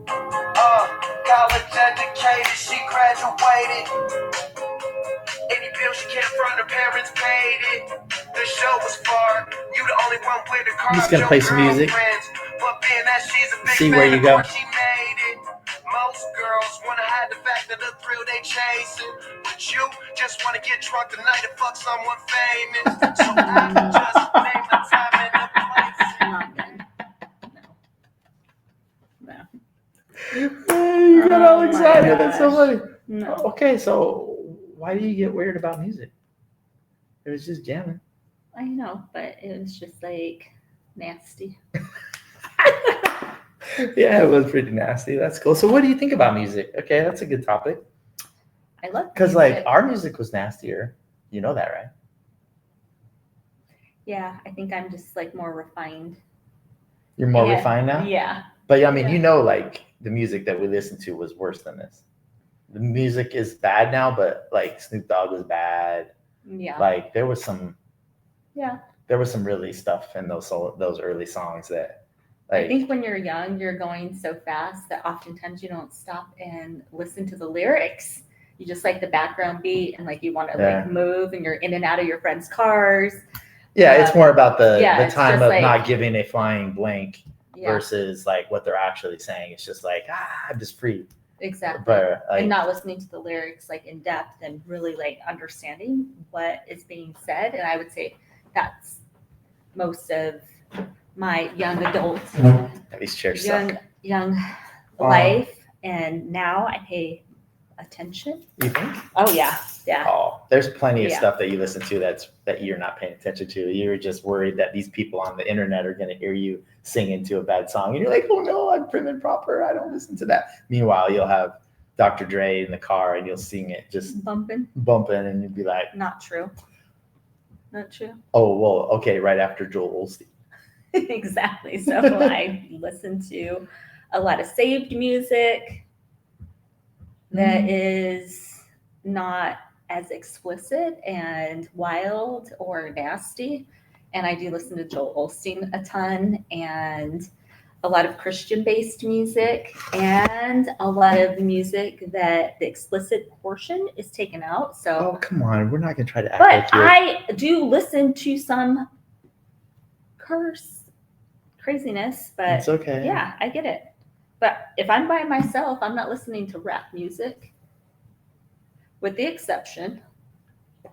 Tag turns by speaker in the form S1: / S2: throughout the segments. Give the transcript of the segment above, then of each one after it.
S1: College educated, she graduated. Any bill she can't front, her parents paid it. The show was far. You the only one with a car.
S2: I'm just gonna play some music.
S1: But being that she's a big
S2: See
S1: fan,
S2: where you go.
S1: she made it. Most girls wanna hide the fact that the thrill they chasing, but you just wanna get drunk tonight and fuck someone famous. So I just name the time and the place.
S3: No.
S2: You got all
S3: Oh my
S2: excited. That's so
S3: gosh.
S2: funny.
S3: No.
S2: Okay, so why do you get weird about music? It was just jamming.
S3: I know, but it was just like nasty.
S2: Yeah, it was pretty nasty. That's cool. So what do you think about music? Okay, that's a good topic.
S3: I love
S2: Because
S3: music.
S2: like our music was nastier. You know that, right?
S3: Yeah, I think I'm just like more refined.
S2: You're more
S3: Yeah,
S2: refined now?
S3: Yeah.
S2: But I mean,
S3: Yeah.
S2: you know, like the music that we listened to was worse than this. The music is bad now, but like Snoop Dogg was bad.
S3: Yeah.
S2: Like there was some really stuff in those early songs that like
S3: I think when you're young, you're going so fast that oftentimes you don't stop and listen to the lyrics. You just like the background beat and like you want to like move and you're in and out of your friends' cars.
S2: Yeah, it's more about the
S3: it's
S2: time
S3: just
S2: of
S3: like-
S2: not giving a flying blank
S3: Yeah,
S2: versus like what they're actually saying. It's just like, I'm just free.
S3: exactly.
S2: But like,
S3: And not listening to the lyrics like in depth and really like understanding what is being said. And I would say that's most of my young adult,
S2: these chairs suck.
S3: young life. And now I pay attention.
S2: You think?
S3: Oh yeah. Yeah.
S2: Oh, there's plenty of
S3: Yeah.
S2: stuff that you listen to that you're not paying attention to. You're just worried that these people on the internet are going to hear you singing to a bad song, and you're like, oh no, I'm prim and proper. I don't listen to that. Meanwhile, you'll have Dr. Dre in the car, and you'll sing it just
S3: Bumping.
S2: and you'd be like,
S3: Not true. Not true.
S2: oh well, okay, right after Joel Osteen.
S3: Exactly. So I listen to a lot of saved music that is not as explicit and wild or nasty. And I do listen to Joel Osteen a ton and a lot of Christian-based music and a lot of music that the explicit portion is taken out. So,
S2: Oh, come on. We're not going to try to act
S3: but
S2: like you're...
S3: I do listen to some craziness, but
S2: It's okay.
S3: yeah, I get it. But if I'm by myself, I'm not listening to rap music, with the exception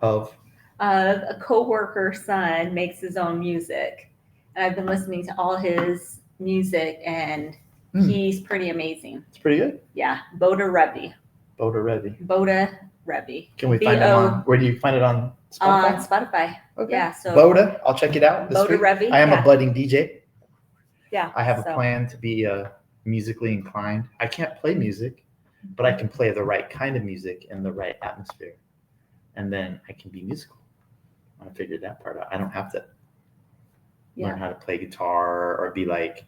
S2: Of
S3: a coworker's son makes his own music, and I've been listening to all his music, and he's pretty amazing.
S2: It's pretty good.
S3: Yeah, Boda Rebbe. Boda Rebbe.
S2: Can we find it on? Where do you find it on Spotify?
S3: On Spotify.
S2: Okay.
S3: Yeah. So
S2: Boda, I'll check it out.
S3: Boda Rebbe.
S2: I am a budding DJ.
S3: Yeah.
S2: I have a plan to be musically inclined. I can't play music, but I can play the right kind of music in the right atmosphere, and then I can be musical. I figured that part out. I don't have to learn how to play guitar or be like,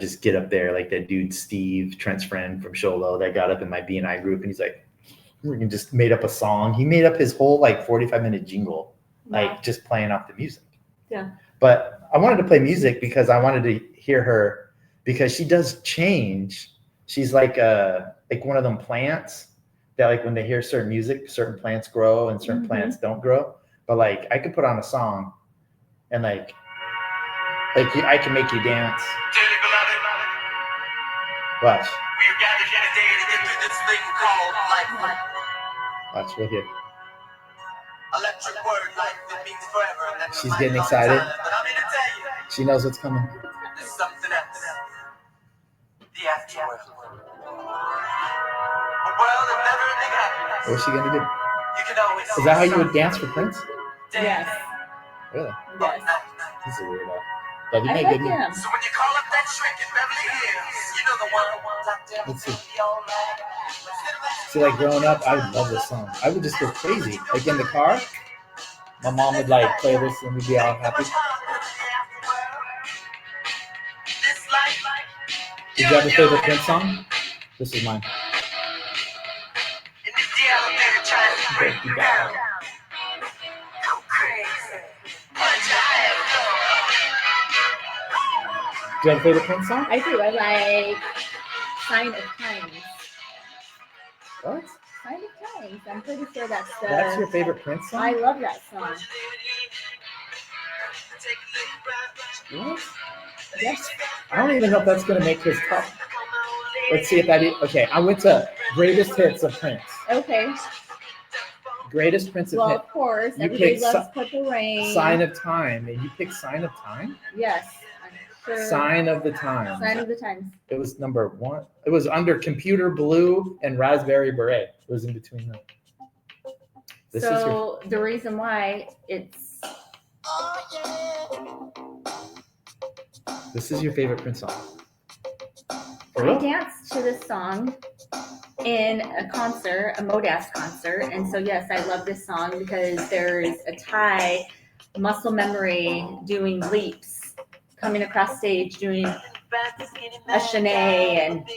S2: just get up there like that dude Steve, Trent's friend from Sholo, that got up in my BNI group, and he's like, we just made up a song. He made up his whole like 45-minute jingle, like just playing off the music.
S3: Yeah.
S2: But I wanted to play music because I wanted to hear her, because she does change. She's like one of them plants that like when they hear certain music, certain plants grow and certain plants don't grow. But like I could put on a song and like I can make you dance. Watch. Watch right here. She's getting excited. She knows what's coming.
S1: There's something else. The afterworld. A world of never-ending happiness.
S2: What's she gonna do?
S1: You can always
S2: Is that how you would dance for Prince?
S3: Yes.
S2: Really?
S3: Yes.
S2: He's a weirdo. But he
S3: I
S2: made
S3: like
S2: good music.
S3: him.
S1: So when you call up that shrink in Beverly Hills, you know the one.
S2: Let's see. See, like growing up, I would love this song. I would just go crazy. Like in the car, my mom would like play this and we'd be all happy. Did you have a favorite Prince song? This is mine. Break you down. Do you have a favorite Prince song?
S3: I do. I like Sign of Times.
S2: What?
S3: Sign of Times. I'm pretty sure that's the.
S2: That's your favorite Prince song?
S3: I love that song.
S2: What?
S3: Yes.
S2: I don't even know if that's gonna make his top. Let's see if that. Okay, I went to greatest hits of Prince.
S3: Okay.
S2: Greatest Prince of
S3: Well,
S2: hits.
S3: of course,
S2: You
S3: everybody
S2: picked
S3: loves Purple Rain.
S2: Sign of Time, and you picked Sign of Time.
S3: Yes, I'm sure.
S2: Sign of the Times.
S3: Sign of the Times.
S2: It was number 1. It was under Computer Blue and Raspberry Beret. It was in between them.
S3: So the reason why it's.
S2: This is your favorite Prince song. For
S3: I
S2: real?
S3: danced to this song in a concert, a Modas concert, and so yes, I love this song because there's a Thai muscle memory doing leaps, coming across stage, doing a Shanae and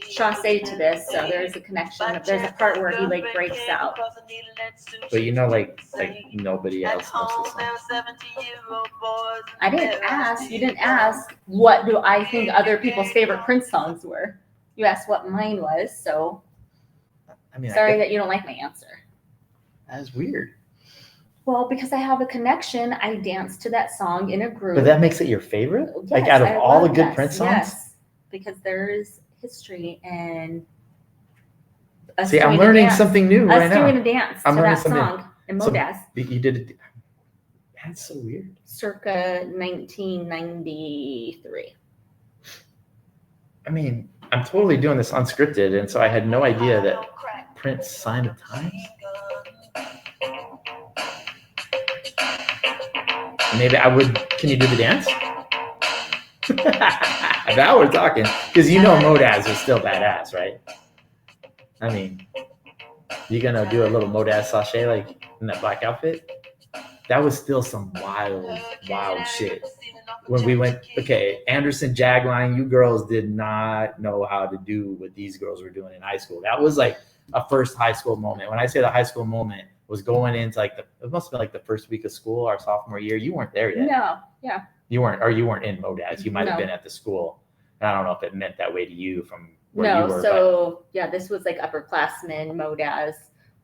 S3: chasse to this. So there's a connection. There's a part where he like breaks out.
S2: But you know, like nobody else knows this song.
S3: I didn't ask. You didn't ask what do I think other people's favorite Prince songs were. You asked what mine was. So
S2: I mean,
S3: sorry that you don't like my answer.
S2: That's weird.
S3: Well, because I have a connection, I danced to that song in a group.
S2: But that makes it your favorite?
S3: Yes,
S2: Like out of
S3: I
S2: all the
S3: love
S2: good
S3: that.
S2: Prince songs?
S3: Yes, because there is history and us
S2: See, I'm
S3: doing a
S2: learning
S3: dance.
S2: something new
S3: Us
S2: right
S3: doing
S2: now.
S3: a dance
S2: I'm
S3: to
S2: learning
S3: that
S2: something.
S3: song in
S2: So-
S3: Modas,
S2: You did it. That's so weird.
S3: circa 1993.
S2: I mean, I'm totally doing this unscripted, and so I had no idea that Prince Sign of Times. Maybe I would. Can you do the dance? Now we're talking, because you know Modas is still badass, right? I mean, you gonna do a little Modas sachet like in that black outfit? That was still some wild shit. When we went, okay, Anderson Jagline, you girls did not know how to do what these girls were doing in high school. That was like a first high school moment. When I say the high school moment was going into like it must have been like the first week of school, our sophomore year. You weren't there yet.
S3: No, yeah.
S2: You weren't in Modas. You might have been at the school. And I don't know if it meant that way to you from where you were.
S3: So yeah, this was like upperclassmen. Modas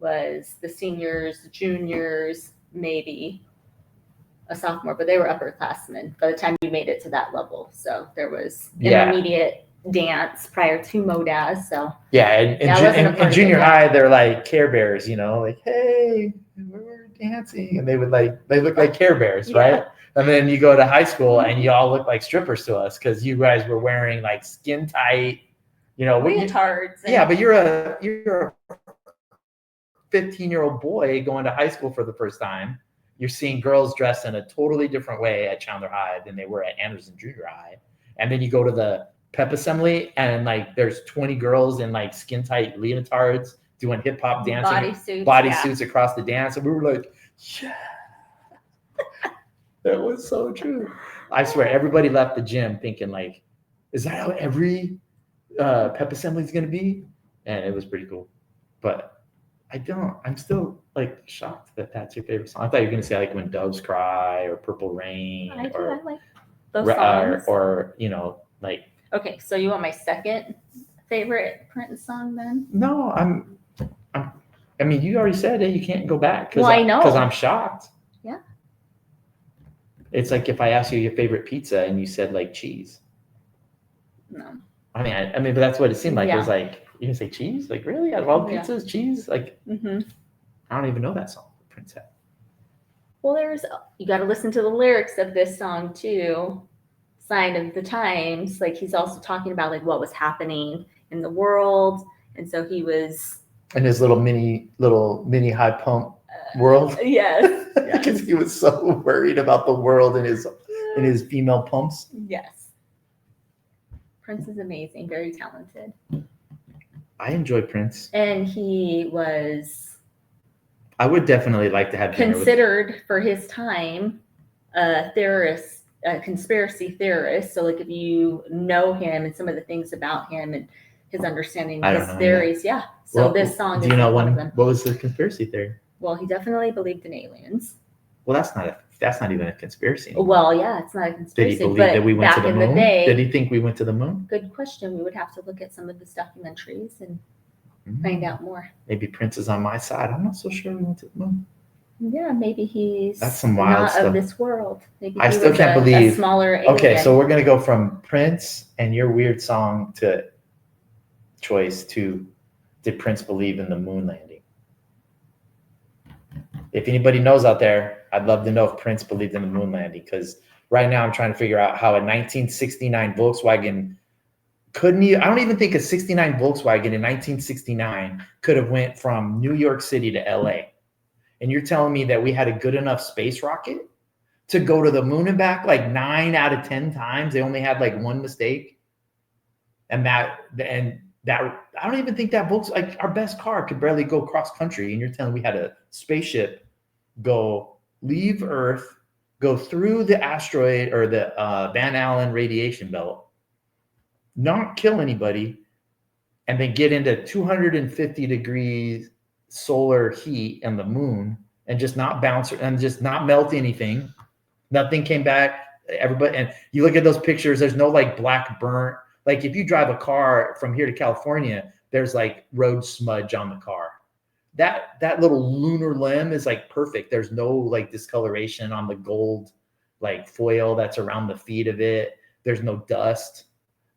S3: was the seniors, juniors, maybe a sophomore, but they were upperclassmen by the time you made it to that level. So there was intermediate dance prior to Modas. So
S2: yeah, and in junior high, they're like Care Bears, you know, like, hey, we're dancing, and they look like Care Bears, right? And then you go to high school and you all look like strippers to us because you guys were wearing like skin tight, you know,
S3: leotards.
S2: But you're a 15-year-old boy going to high school for the first time. You're seeing girls dressed in a totally different way at Chandler High than they were at Anderson Junior High. And then you go to the pep assembly and like there's 20 girls in like skin tight leotards doing hip hop dancing, bodysuits across the dance. And we were like, yeah. That was so true. I swear, everybody left the gym thinking like, is that how every pep assembly is going to be? And it was pretty cool. But I'm still like shocked that that's your favorite song. I thought you were going to say like When Doves Cry or Purple Rain.
S3: I like those songs.
S2: Or, you know, like.
S3: Okay, so you want my second favorite Prince song then?
S2: No, I mean, you already said it. You can't go back.
S3: Well, I know.
S2: Because I'm shocked.
S3: Yeah.
S2: It's like if I asked you your favorite pizza and you said like cheese.
S3: No.
S2: I mean, but that's what it seemed like. It was like, you gonna say cheese? Like, really? Out of all pizzas, cheese? Like, I don't even know that song. Prince had.
S3: Well, you got to listen to the lyrics of this song too. Sign of the Times. Like he's also talking about like what was happening in the world, and so he was
S2: in his little mini high pump world.
S3: Yes.
S2: Because he was so worried about the world and his female pumps.
S3: Yes. Prince is amazing, very talented.
S2: I enjoy Prince.
S3: And he was
S2: I would definitely like to have
S3: considered for his time a theorist, a conspiracy theorist. So like if you know him and some of the things about him and his understanding, his theories, So this song
S2: do you know one of them. What was the conspiracy theory?
S3: Well, he definitely believed in aliens.
S2: Well, that's not a That's not even a conspiracy anymore.
S3: Well, yeah, it's not a
S2: Did he
S3: conspiracy,
S2: believe
S3: but
S2: that we went to
S3: back
S2: the
S3: in the
S2: moon?
S3: day,
S2: Did he think we went to the moon?
S3: good question. We would have to look at some of his documentaries and
S2: Mm.
S3: find out more.
S2: Maybe Prince is on my side. I'm not so sure we went to the moon.
S3: Yeah, maybe he's
S2: That's some wild
S3: not
S2: stuff.
S3: of this world. Maybe
S2: I
S3: he
S2: still
S3: was
S2: can't
S3: a
S2: believe-
S3: smaller alien.
S2: Okay, so we're gonna go from Prince and your weird song to choice to did Prince believe in the moon landing? If anybody knows out there, I'd love to know if Prince believed in the moon landing, because right now I'm trying to figure out how a 1969 Volkswagen couldn't even, I don't even think a 69 Volkswagen in 1969 could have went from New York City to LA. And you're telling me that we had a good enough space rocket to go to the moon and back like 9 out of 10 times? They only had like one mistake. And that I don't even think that like our best car could barely go cross country. And you're telling me we had a spaceship go leave Earth, go through the asteroid or the Van Allen radiation belt, not kill anybody, and then get into 250 degrees solar heat and the moon and just not bounce and just not melt anything. Nothing came back. Everybody, and you look at those pictures, there's no like black burnt. Like if you drive a car from here to California, there's like road smudge on the car. That little lunar limb is like perfect. There's no like discoloration on the gold like foil that's around the feet of it. There's no dust.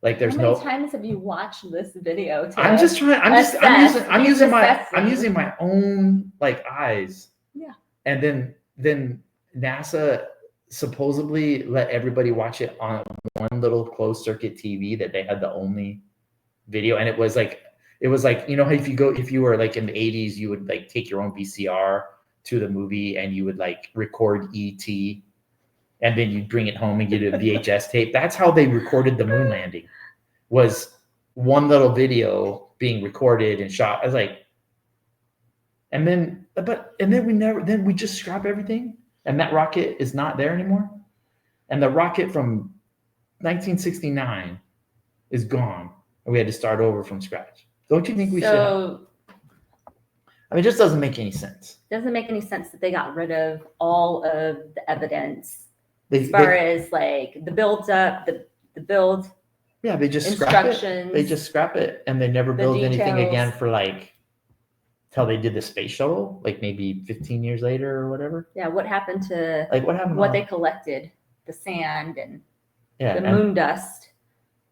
S2: Like there's
S3: How many
S2: no.
S3: times have you watched this video?
S2: I'm just trying. I'm using my own like eyes.
S3: Yeah.
S2: And then NASA supposedly let everybody watch it on one little closed circuit TV that they had the only video, and it was like you know, if you were like in the 80s, you would like take your own VCR to the movie and you would like record ET, and then you'd bring it home and get a VHS tape. That's how they recorded the moon landing, was one little video being recorded and shot. I was like, and then we just scrap everything, and that rocket is not there anymore. And the rocket from 1969 is gone, and we had to start over from scratch. Don't you think we should? I mean, it just doesn't make any sense.
S3: Doesn't make any sense that they got rid of all of the evidence as far as like the build up, the build.
S2: Yeah, they just
S3: instructions.
S2: scrap it. They just scrap it, and they never build anything again for like till they did the space shuttle, like maybe 15 years later or whatever.
S3: Yeah, what happened to
S2: what
S3: they collected, the sand and
S2: the
S3: moon dust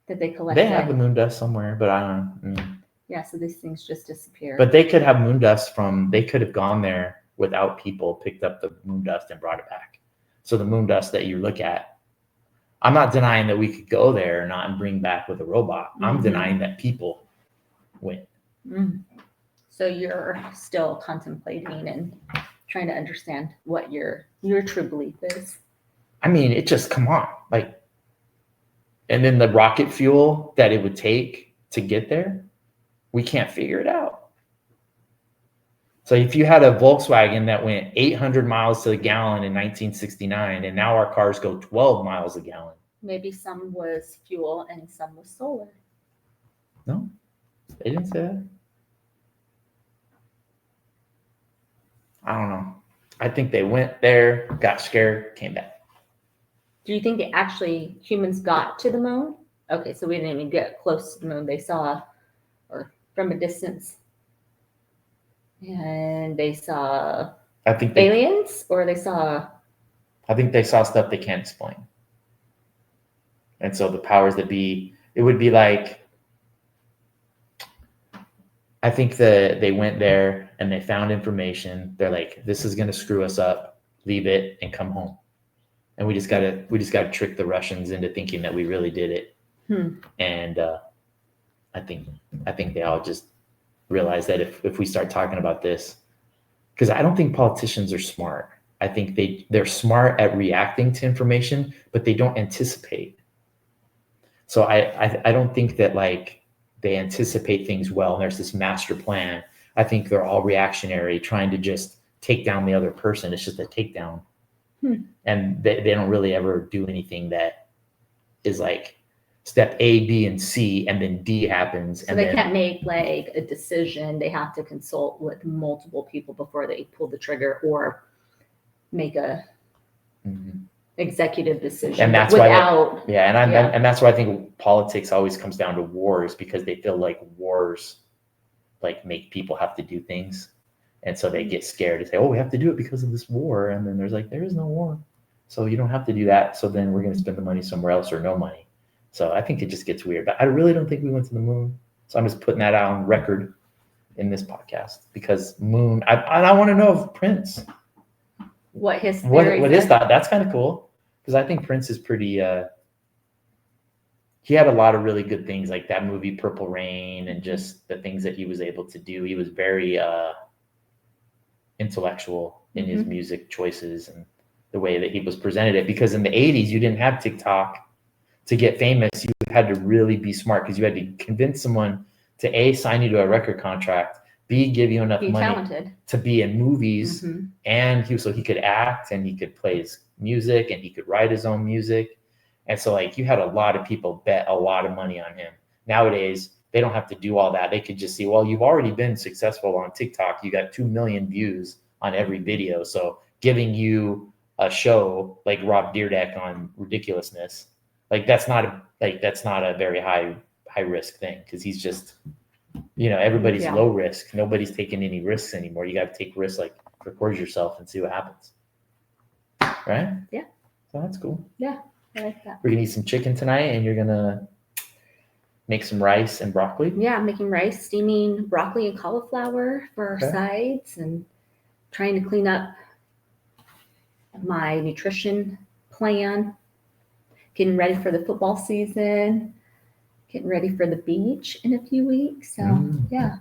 S3: that they collected.
S2: They have the moon dust somewhere, but I don't know.
S3: Yeah, so these things just disappear.
S2: But they could have moon dust they could have gone there without people, picked up the moon dust and brought it back. So the moon dust that you look at, I'm not denying that we could go there or not and bring back with a robot. I'm denying that people went.
S3: Mm. So you're still contemplating and trying to understand what your true belief is.
S2: I mean, it just, come on. Like, and then the rocket fuel that it would take to get there, we can't figure it out. So if you had a Volkswagen that went 800 miles to the gallon in 1969, and now our cars go 12 miles a gallon.
S3: Maybe some was fuel and some was solar.
S2: No, they didn't say that. I don't know. I think they went there, got scared, came back.
S3: Do you think humans got to the moon? Okay, so we didn't even get close to the moon. They saw, or from a distance, and they saw aliens, or they saw.
S2: I think they saw stuff they can't explain. And so the powers that be, it would be like, I think they went there and they found information. They're like, this is going to screw us up. Leave it and come home. And we just gotta trick the Russians into thinking that we really did it. And I think they all just realize that if we start talking about this, because I don't think politicians are smart. I think they're smart at reacting to information, but they don't anticipate. So I don't think that like they anticipate things well, and there's this master plan. I think they're all reactionary, trying to just take down the other person. It's just a takedown. And they don't really ever do anything that is like step A, B, and C, and then D happens.
S3: So they can't make like a decision. They have to consult with multiple people before they pull the trigger or make a executive decision.
S2: And that's
S3: without,
S2: why, and that's why I think politics always comes down to wars, because they feel like wars like make people have to do things, and so they get scared and say, "Oh, we have to do it because of this war," and then there's like, there is no war, so you don't have to do that. So then we're going to spend the money somewhere else or no money. So I think it just gets weird. But I really don't think we went to the moon. So I'm just putting that out on record in this podcast, because moon. I want to know if Prince.
S3: what his
S2: What his thought? That's kind of cool, because I think Prince is pretty. He had a lot of really good things, like that movie Purple Rain, and just the things that he was able to do. He was very intellectual in his music choices and the way that he was presented it. Because in the 80s, you didn't have TikTok to get famous. You had to really be smart, because you had to convince someone to A, sign you to a record contract, B, give you enough money
S3: talented
S2: to be in movies, and so he could act, and he could play his music, and he could write his own music. And so like you had a lot of people bet a lot of money on him. Nowadays, they don't have to do all that. They could just see, well, you've already been successful on TikTok. You got 2 million views on every video. So giving you a show like Rob Dyrdek on Ridiculousness, like that's not a very high risk thing, because he's just, everybody's low risk. Nobody's taking any risks anymore. You got to take risks, like record yourself and see what happens. Right?
S3: Yeah.
S2: So that's cool.
S3: Yeah. I like that.
S2: We're gonna eat some chicken tonight, and you're gonna make some rice and broccoli.
S3: Yeah, I'm making rice, steaming broccoli and cauliflower for our sides, and trying to clean up my nutrition plan, getting ready for the football season, getting ready for the beach in a few weeks. So yeah,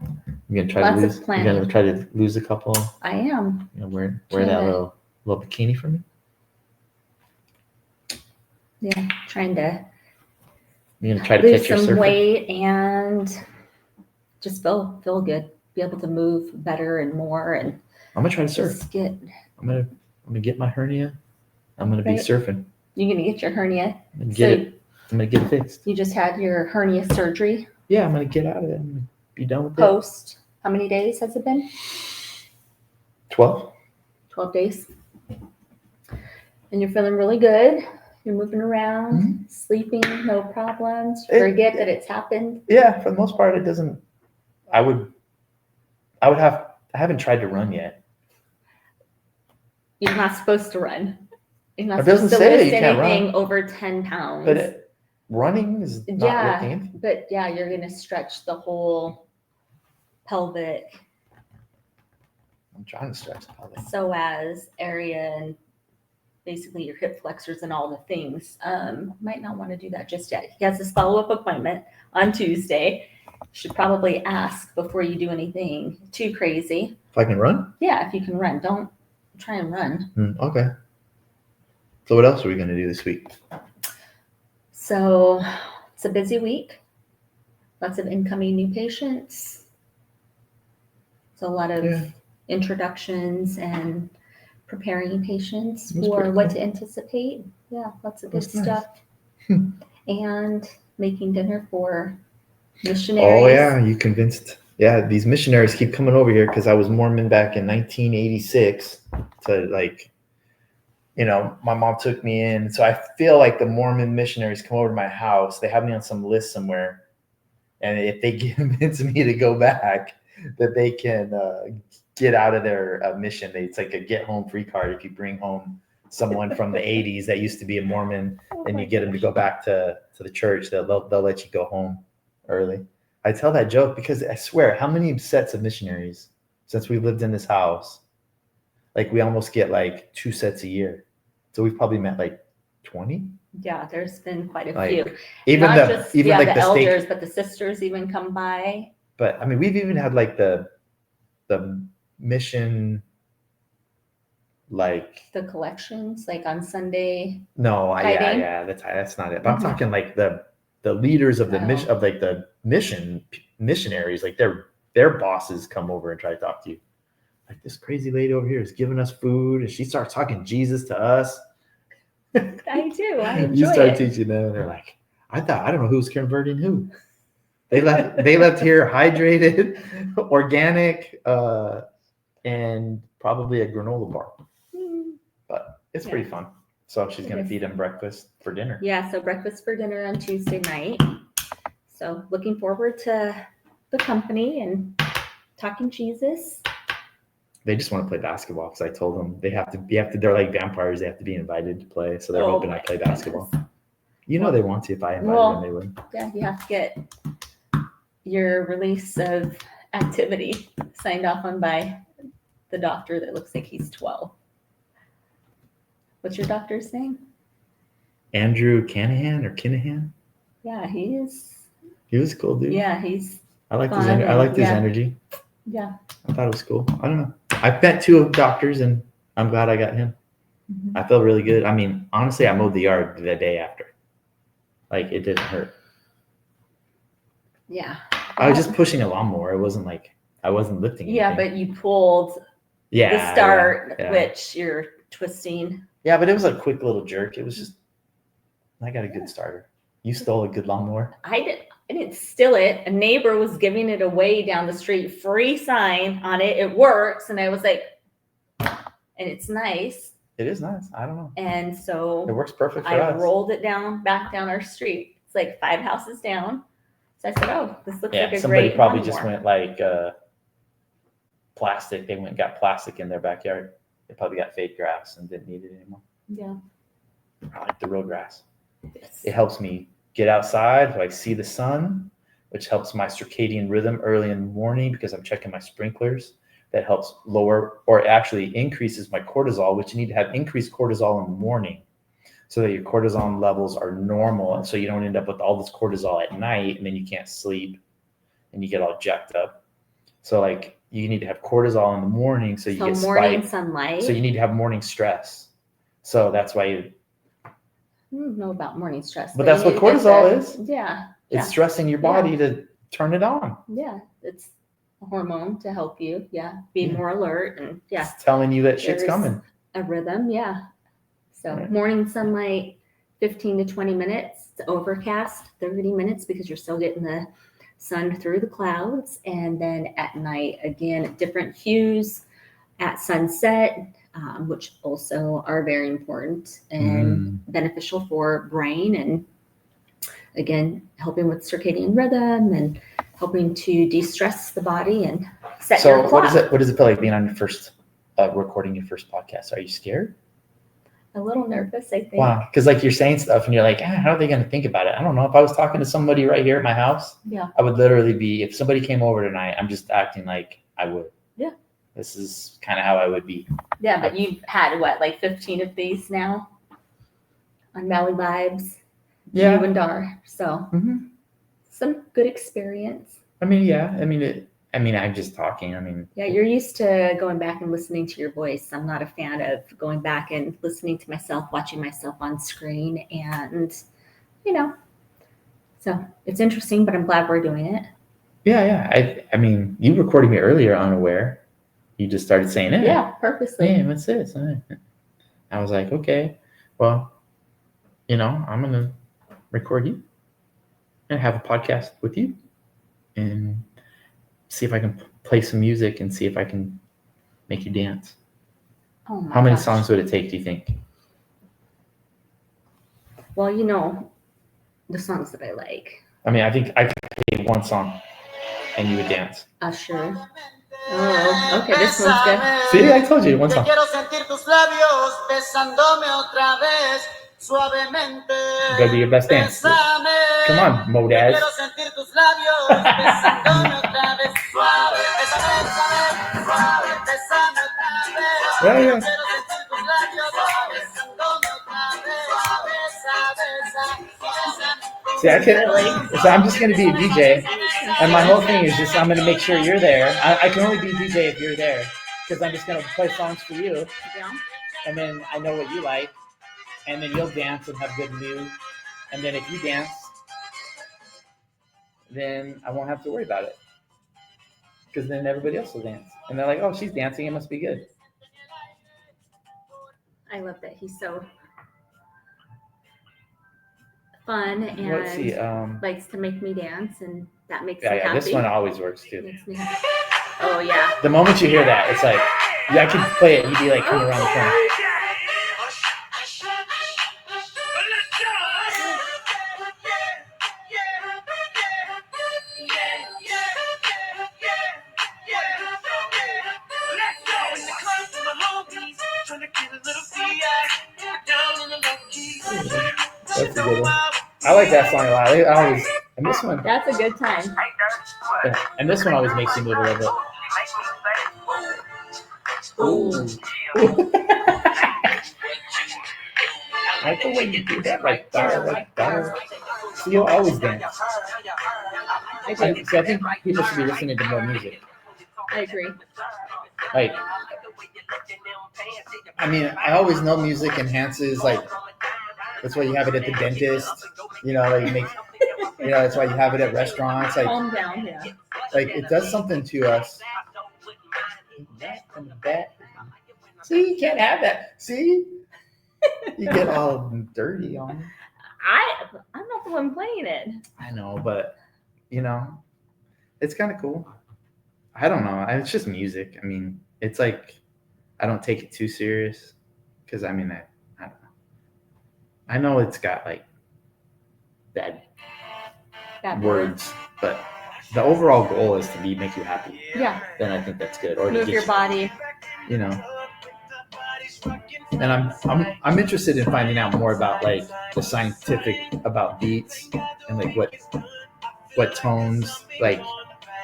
S2: you're gonna try to lose a couple.
S3: I am.
S2: Wear that little bikini for me.
S3: Yeah, trying to
S2: You're gonna try to
S3: lose
S2: catch your
S3: some
S2: surfer?
S3: weight and just feel good, be able to move better and more, and
S2: I'm gonna try to surf. I'm gonna get my hernia. I'm gonna be surfing.
S3: You're gonna get your hernia.
S2: I'm gonna get it fixed.
S3: You just had your hernia surgery.
S2: Yeah, I'm gonna get out of it. I'm gonna be done with it.
S3: Post, how many days has it been?
S2: 12.
S3: 12 days. And you're feeling really good. You're moving around, sleeping, no problems. Forget that it's happened.
S2: Yeah, for the most part, it doesn't. I haven't tried to run yet.
S3: You're not supposed to run. You're not
S2: It doesn't
S3: supposed to
S2: say
S3: lift
S2: you can't
S3: anything
S2: run.
S3: over 10 pounds.
S2: But running is not lifting anything.
S3: But yeah, you're going to stretch the whole pelvic,
S2: I'm trying to stretch the pelvic.
S3: psoas area, and basically your hip flexors and all the things. Might not want to do that just yet. He has this follow-up appointment on Tuesday. Should probably ask before you do anything too crazy.
S2: If I can run?
S3: Yeah, if you can run. Don't try and run.
S2: Okay. So what else are we going to do this week?
S3: So it's a busy week. Lots of incoming new patients. So a lot of introductions and preparing patients for what to anticipate. Yeah, lots of good stuff. And making dinner for missionaries.
S2: Oh yeah, you convinced. Yeah, these missionaries keep coming over here, because I was Mormon back in 1986 to my mom took me in. So I feel like the Mormon missionaries come over to my house. They have me on some list somewhere. And if they convince me to go back, that they can get out of their mission. It's like a get home free card if you bring home someone from the 80s that used to be a Mormon, and you get them to go back to the church. They'll let you go home early. I tell that joke because I swear, how many sets of missionaries since we lived in this house? Like we almost get like 2 sets a year. So we've probably met like 20.
S3: Yeah, there's been quite a few.
S2: Even
S3: Not
S2: the
S3: just,
S2: even like
S3: the
S2: the
S3: elders,
S2: stake,
S3: but the sisters even come by.
S2: but I mean, we've even had like the mission, like
S3: the collections, like on Sunday.
S2: No,
S3: Tithing?
S2: yeah, that's not it. But I'm talking like the leaders of the mission, of like the missionaries, like their bosses come over and try to talk to you. Like, this crazy lady over here is giving us food, and she starts talking Jesus to us.
S3: I do. I enjoy
S2: You start
S3: it.
S2: teaching them, and they're like, I don't know who's converting who. They left here hydrated, organic, and probably a granola bar. But it's pretty fun. So she's going to feed him breakfast for dinner.
S3: Yeah, so breakfast for dinner on Tuesday night. So looking forward to the company and talking Jesus.
S2: They just want to play basketball because I told them they have to. They're like vampires. They have to be invited to play. So they're hoping I play basketball. You know they want to. If I invited them, they would.
S3: Yeah, you have to get your release of activity signed off on by the doctor that looks like he's 12. What's your doctor's name?
S2: Andrew Kinahan.
S3: Yeah, he is.
S2: He was a cool dude.
S3: Yeah, he's.
S2: I liked his energy.
S3: Yeah.
S2: I thought it was cool. I don't know. I met 2 doctors and I'm glad I got him.
S3: Mm-hmm.
S2: I felt really good. I mean, honestly, I mowed the yard the day after. Like it didn't hurt.
S3: Yeah.
S2: I was just pushing a lawnmower. It wasn't like I wasn't lifting anything.
S3: Yeah, but you pulled the start, which you're twisting.
S2: Yeah, but it was a quick little jerk. It was just, I got a good starter. You stole a good lawnmower.
S3: I didn't steal it. A neighbor was giving it away down the street, free sign on it. It works. And I was like, and it's nice.
S2: It is nice. I don't know.
S3: And so
S2: it works perfect for
S3: I
S2: us.
S3: rolled it back down our street. It's like 5 houses down. So I said, oh, this looks like a
S2: somebody
S3: great
S2: probably
S3: lawnmower.
S2: just went like plastic. They went and got plastic in their backyard. They probably got fake grass and didn't need it anymore.
S3: Yeah.
S2: I like the real grass.
S3: Yes.
S2: It helps me get outside so I see the sun, which helps my circadian rhythm early in the morning because I'm checking my sprinklers. That helps lower or actually increases my cortisol, which you need to have increased cortisol in the morning so that your cortisol levels are normal. And so you don't end up with all this cortisol at night and then you can't sleep and you get all jacked up. So like you need to have cortisol in the morning so you get
S3: morning
S2: spike.
S3: Sunlight.
S2: So you need to have morning stress. So that's why
S3: I don't know about morning stress.
S2: But that's what cortisol is.
S3: Yeah.
S2: It's stressing your body to turn it on.
S3: Yeah. It's a hormone to help you. Yeah. Be more alert. And
S2: it's telling you that shit's coming.
S3: A rhythm. Yeah. So morning sunlight, 15 to 20 minutes. It's overcast, 30 minutes because you're still getting the sun through the clouds. And then at night, again, different hues at sunset, which also are very important and beneficial for brain and again, helping with circadian rhythm and helping to de-stress the body and set your clock.
S2: What does it feel like being on your first recording your first podcast? Are you scared?
S3: A little nervous, I think.
S2: Wow, because like you're saying stuff and you're like, how are they going to think about it? I don't know. If I was talking to somebody right here at my house, I would literally be, if somebody came over tonight, I'm just acting like I would. Yeah. This is kind of how I would be.
S3: Yeah, but you've had what, like 15 of these now on Valley Vibes?
S2: Yeah.
S3: You and Dar. So some good experience.
S2: I mean, yeah. I'm just talking.
S3: Yeah, you're used to going back and listening to your voice. I'm not a fan of going back and listening to myself, watching myself on screen. And, so it's interesting, but I'm glad we're doing it.
S2: Yeah. You recorded me earlier unaware. You just started saying it.
S3: Yeah, purposely.
S2: Hey, what's this? I was like, okay, well, I'm going to record you and have a podcast with you and see if I can play some music and see if I can make you dance.
S3: Oh my
S2: How many
S3: gosh.
S2: songs would it take, do you think?
S3: Well, the songs that I like.
S2: I think I could play one song and you would dance.
S3: Usher. Oh, okay, this one's good.
S2: See, I told you one song. Go do your best dance. Come on, Modaz. Yeah. See, so I'm just going to be a DJ, and my whole thing is just I'm going to make sure you're there. I can only be a DJ if you're there, because I'm just going to play songs for you, and then I know what you like, and then you'll dance and have good mood, and then if you dance, then I won't have to worry about it, because then everybody else will dance, and they're like, oh, she's dancing, it must be good.
S3: I love that he's so fun and likes to make me dance, and that makes me happy.
S2: This one always works too.
S3: Makes me happy. Oh yeah.
S2: The moment you hear that, it's like I could play it, and you'd be like coming around the corner. good one. I like that song a lot. And this one,
S3: That's a good time.
S2: and this one always makes me move a little bit.
S3: Ooh.
S2: Like the way you do that, like that. So you'll always dance.
S3: I do.
S2: So I think people should be listening to more music.
S3: I agree.
S2: Like, I mean, I always know music enhances, like, that's why you have it at the dentist, you know, like you make, you know, that's why you have it at restaurants, like,
S3: Calm down, yeah.
S2: like it does something to us. See, you can't have that. See, you get all dirty on.
S3: I'm not the one playing it.
S2: I know, but you know, it's kind of cool. I don't know. It's just music. I mean, it's like I don't take it too serious because I mean, I don't know. I know it's got like bad words, but the overall goal is to make you happy.
S3: Yeah.
S2: Then I think that's good. Or
S3: Move your body.
S2: You know. And I'm interested in finding out more about like the scientific about beats and like what tones, like,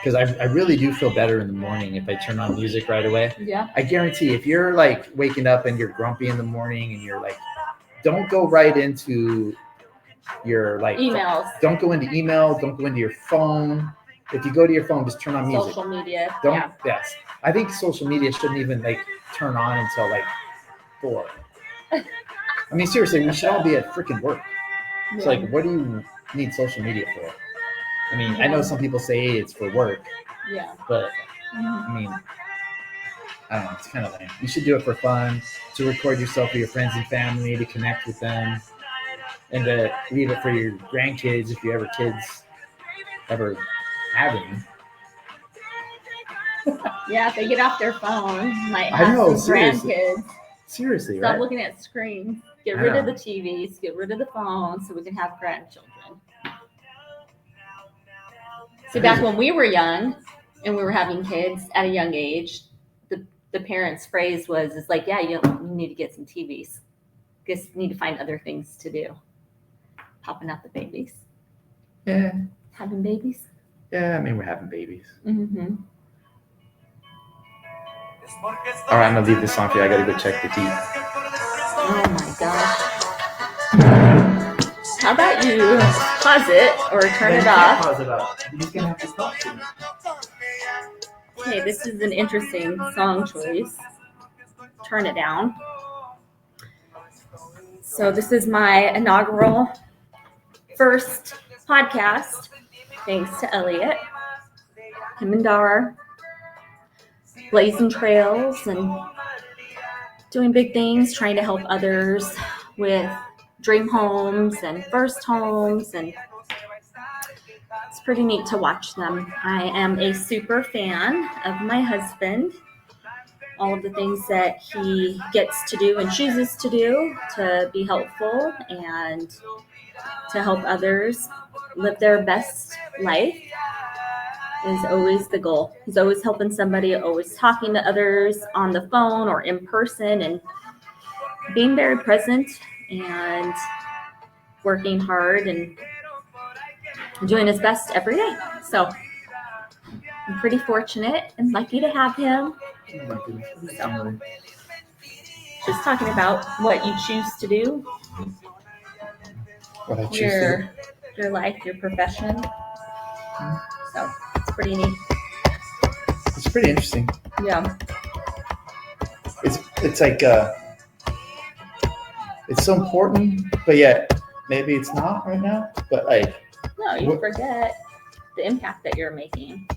S2: because I really do feel better in the morning if I turn on music right away.
S3: Yeah.
S2: I guarantee if you're like waking up and you're grumpy in the morning and you're like, don't go right into your like
S3: emails.
S2: Don't go into email. Don't go into your phone. If you go to your phone, just turn on music.
S3: Social media.
S2: Yes. I think social media shouldn't even like turn on until like 4. I mean, seriously, we should all be at freaking work.
S3: Yeah.
S2: It's like, what do you need social media for? I mean, I know some people say it's for work.
S3: Yeah.
S2: But I mean, I don't know. It's kind of lame. You should do it for fun, to record yourself with your friends and family, to connect with them, and to leave it for your grandkids if you ever have any.
S3: Yeah, if they get off their phone, might have some grandkids.
S2: Seriously,
S3: Stop
S2: right?
S3: looking at screens. Get rid of the TVs. Get rid of the phones so we can have grandchildren. See, back when we were young and we were having kids at a young age, the parents' phrase was, "It's like, yeah, you need to get some TVs. Just need to find other things to do." Popping out the babies.
S2: Yeah.
S3: Having babies.
S2: Yeah, I mean, we're having babies.
S3: Mm-hmm.
S2: All right, I'm gonna leave this song for you. I gotta go check the teeth.
S3: Oh my gosh. How about you pause it or turn it off?
S2: Pause it up. He's gonna have to talk to me.
S3: Okay, this is an interesting song choice. Turn it down. So this is my inaugural first podcast. Thanks to Elliot, him and Dar, blazing trails and doing big things, trying to help others with dream homes and first homes, and it's pretty neat to watch them. I am a super fan of my husband, all of the things that he gets to do and chooses to do to be helpful and to help others live their best life is always the goal. He's always helping somebody, always talking to others on the phone or in person, and being very present and working hard and doing his best every day. So I'm pretty fortunate and lucky to have him. So, just talking about what you choose to do,
S2: What I choose to do.
S3: your life, your profession. So it's pretty neat.
S2: It's pretty interesting.
S3: Yeah.
S2: It's like it's so important, but yet maybe it's not right now. But like,
S3: No, you forget the impact that you're making.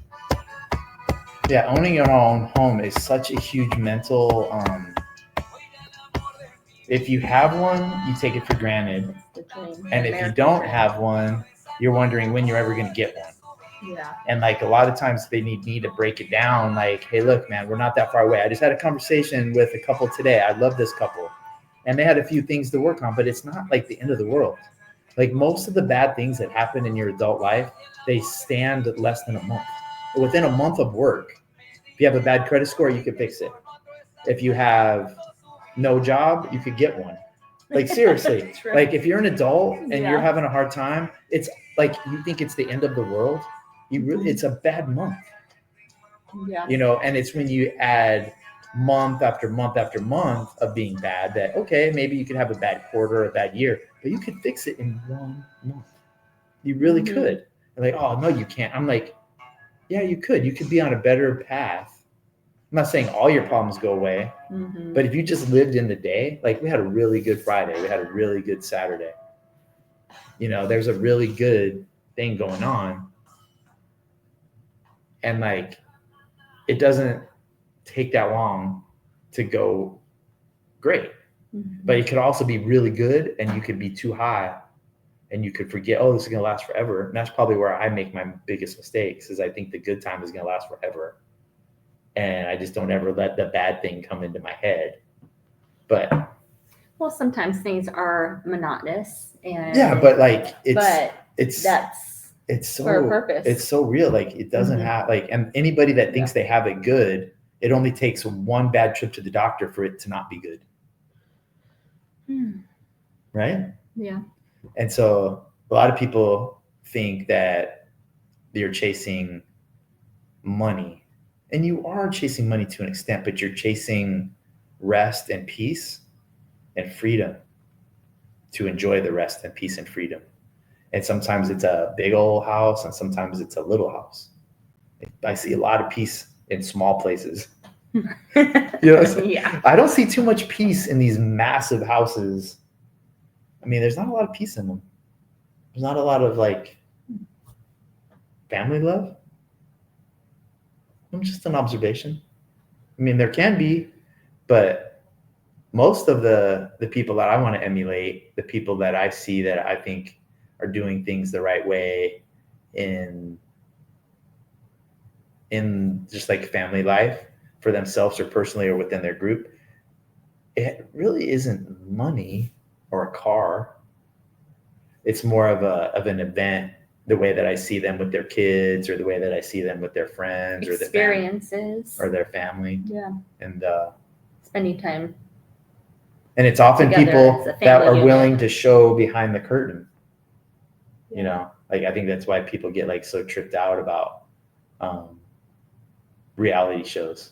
S2: Yeah, owning your own home is such a huge mental. If you have one, you take it for granted, and if you don't have one, you're wondering when you're ever going to get one.
S3: Yeah.
S2: And like a lot of times they need me to break it down. Like, hey, look, man, we're not that far away. I just had a conversation with a couple today. I love this couple, and they had a few things to work on, but it's not like the end of the world. Like most of the bad things that happen in your adult life, they stand less than a month. Within a month of work, if you have a bad credit score, you can fix it. If you have no job, you could get one. Like seriously,
S3: True.
S2: like if you're an adult and
S3: Yeah.
S2: you're having a hard time, it's like you think it's the end of the world. It's a bad month,
S3: Yeah.
S2: and it's when you add month after month after month of being bad that okay, maybe you could have a bad quarter or a bad year, but you could fix it in 1 month. You really
S3: Mhm.
S2: could. They're like, oh no, you can't. I'm like, yeah, you could. You could be on a better path. I'm not saying all your problems go away,
S3: Mhm.
S2: but if you just lived in the day, like we had a really good Friday, we had a really good Saturday. There's a really good thing going on. And like, it doesn't take that long to go great.
S3: Mhm.
S2: But it could also be really good and you could be too high and you could forget, oh, this is going to last forever. And that's probably where I make my biggest mistakes is I think the good time is going to last forever. And I just don't ever let the bad thing come into my head. But
S3: Well, sometimes things are monotonous and
S2: yeah, but like
S3: but
S2: it's
S3: that's for a purpose.
S2: It's so real. Like it doesn't have like, and anybody that thinks they have it good, it only takes one bad trip to the doctor for it to not be good. Right?
S3: Yeah.
S2: And so a lot of people think that you're chasing money, and you are chasing money to an extent, but you're chasing rest and peace and freedom to enjoy the rest and peace and freedom. And sometimes it's a big old house and sometimes it's a little house. I see a lot of peace in small places.
S3: Yeah.
S2: I don't see too much peace in these massive houses. I mean, there's not a lot of peace in them. There's not a lot of like family love. Just an observation. I mean, there can be, but most of the people that I want to emulate, the people that I see that I think are doing things the right way in just like family life for themselves or personally or within their group, it really isn't money or a car. It's more of an event, the way that I see them with their kids or the way that I see them with their friends or
S3: experiences
S2: or their family.
S3: Yeah.
S2: And
S3: spending time.
S2: And it's often
S3: together
S2: people
S3: as a
S2: that are
S3: family
S2: willing
S3: unit.
S2: to show behind the curtain.
S3: Yeah.
S2: Like I think that's why people get like so tripped out about reality shows.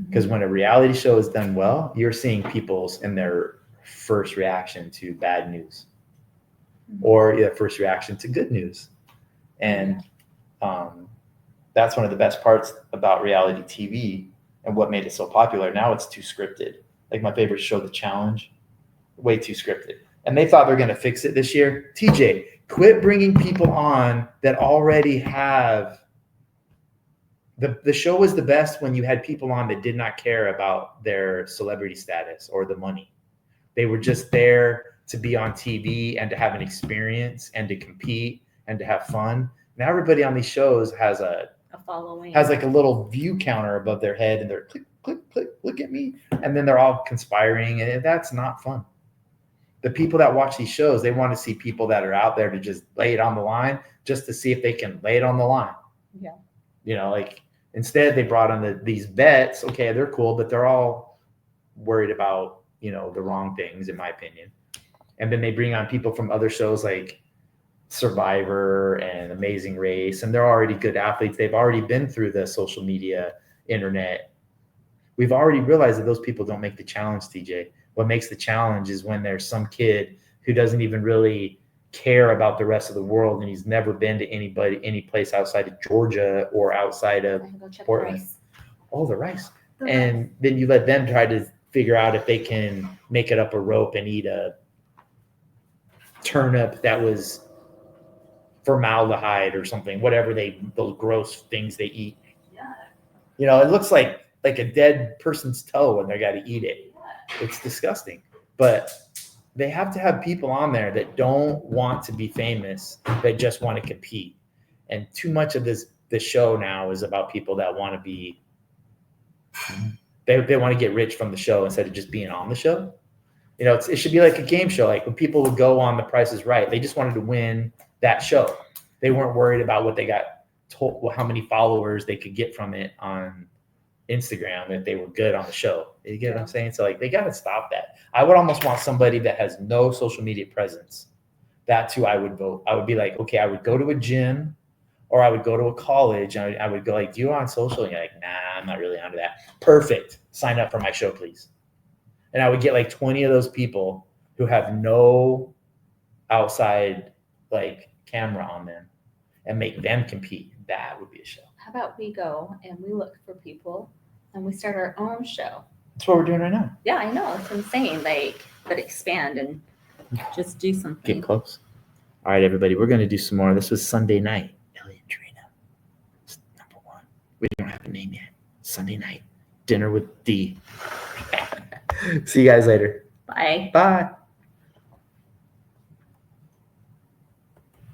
S2: Because when a reality show is done well, you're seeing people's in their first reaction to bad news or their first reaction to good news. And that's one of the best parts about reality TV and what made it so popular. Now it's too scripted. Like my favorite show, The Challenge, way too scripted. And they thought they're going to fix it this year. TJ, quit bringing people on that already have. The show was the best when you had people on that did not care about their celebrity status or the money. They were just there to be on TV and to have an experience and to compete and to have fun. Now everybody on these shows has a following, has like a little view counter above their head and they're click, click, click, look at me. And then they're all conspiring and that's not fun. The people that watch these shows, they want to see people that are out there to just lay it on the line just to see if they can lay it on the line. Yeah. Like instead they brought on these vets. Okay, they're cool, but they're all worried about, the wrong things, in my opinion. And then they bring on people from other shows like Survivor and Amazing Race, and they're already good athletes. They've already been through the social media, internet. We've already realized that those people don't make the challenge, TJ. What makes the challenge is when there's some kid who doesn't even really care about the rest of the world and he's never been to any place outside of Georgia or outside of Portland. The rice. And then you let them try to figure out if they can make it up a rope and eat a turnip that was formaldehyde or something, whatever those gross things they eat. Yeah. It looks like a dead person's toe and they got to eat it. It's disgusting. But they have to have people on there that don't want to be famous, that just want to compete. And too much of this show now is about people that want to be, they want to get rich from the show instead of just being on the show. It should be like a game show. Like when people would go on The Price is Right, they just wanted to win that show. They weren't worried about what they got told, how many followers they could get from it on Instagram if they were good on the show. You get what I'm saying? So like they gotta stop that. I would almost want somebody that has no social media presence. That's who I would vote. I would be like, okay, I would go to a gym or I would go to a college and I would go like, do you on social? And you're like, nah, I'm not really onto that. Perfect. Sign up for my show, please. And I would get like 20 of those people who have no outside like camera on them and make them compete. That would be a show.
S3: How about we go and we look for people and we start our own show?
S2: That's what we're doing right now.
S3: Yeah, I know. It's insane. Like, but expand and just do something.
S2: Get close. All right, everybody, we're going to do some more. This was Sunday night. Elliot and Dorena. It's number one. We don't have a name yet. Sunday night. Dinner with D. See you guys later.
S3: Bye.
S2: Bye.